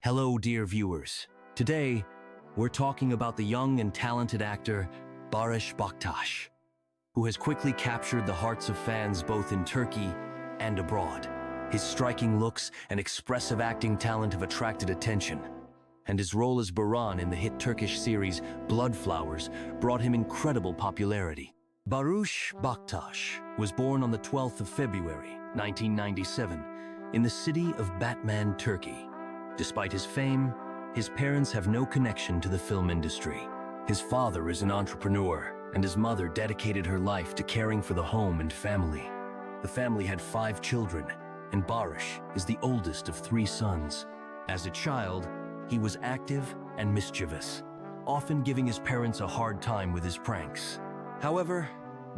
Hello, dear viewers. Today, we're talking about the young and talented actor Barıs Baktas, who has quickly captured the hearts of fans both in Turkey and abroad. His striking looks and expressive acting talent have attracted attention, and his role as Baran in the hit Turkish series Blood Flowers brought him incredible popularity. Barıs Baktas was born on the 12th of February, 1997, in the city of Batman, Turkey. Despite his fame, his parents have no connection to the film industry. His father is an entrepreneur, and his mother dedicated her life to caring for the home and family. The family had 5 children, and Barıs is the oldest of 3 sons. As a child, he was active and mischievous, often giving his parents a hard time with his pranks. However,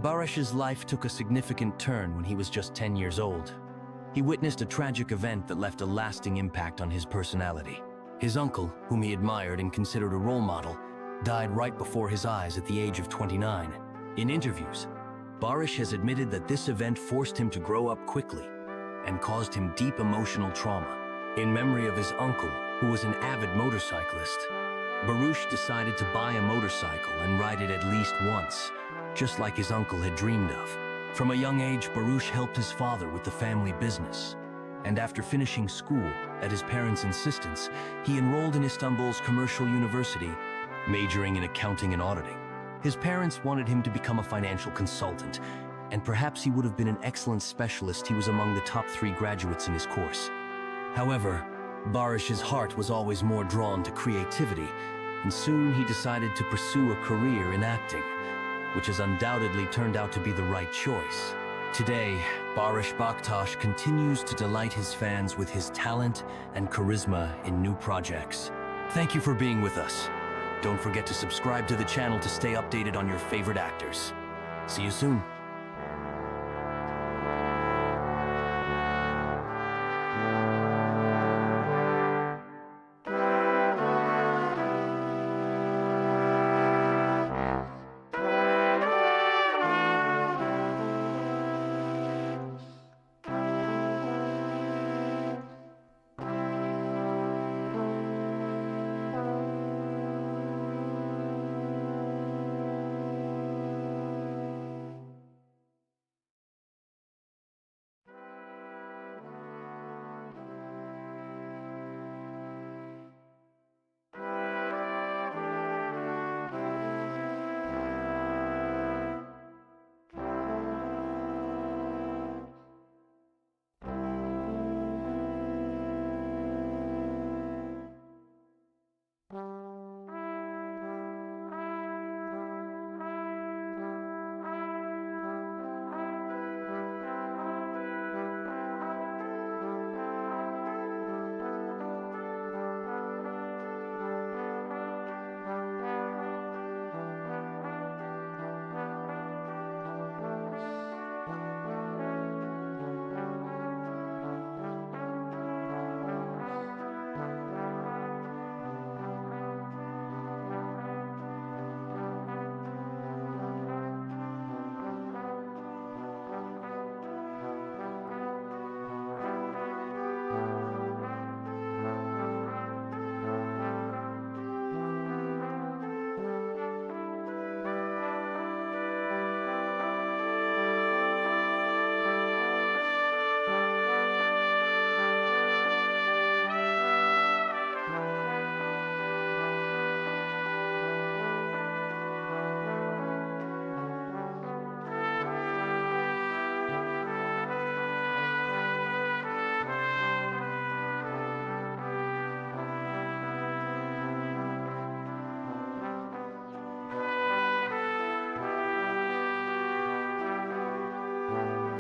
Barış's life took a significant turn when he was just 10 years old. He witnessed a tragic event that left a lasting impact on his personality. His uncle, whom he admired and considered a role model, died right before his eyes at the age of 29. In interviews, Barıs has admitted that this event forced him to grow up quickly and caused him deep emotional trauma. In memory of his uncle, who was an avid motorcyclist, Barıs decided to buy a motorcycle and ride it at least once, just like his uncle had dreamed of. From a young age, Barıs helped his father with the family business, and after finishing school, at his parents' insistence, he enrolled in Istanbul's commercial university, majoring in accounting and auditing. His parents wanted him to become a financial consultant, and perhaps he would have been an excellent specialist. He was among the top 3 graduates in his course. However, Barış's heart was always more drawn to creativity, and soon he decided to pursue a career in acting, which has undoubtedly turned out to be the right choice. Today, Barıs Baktas continues to delight his fans with his talent and charisma in new projects. Thank you for being with us. Don't forget to subscribe to the channel to stay updated on your favorite actors. See you soon.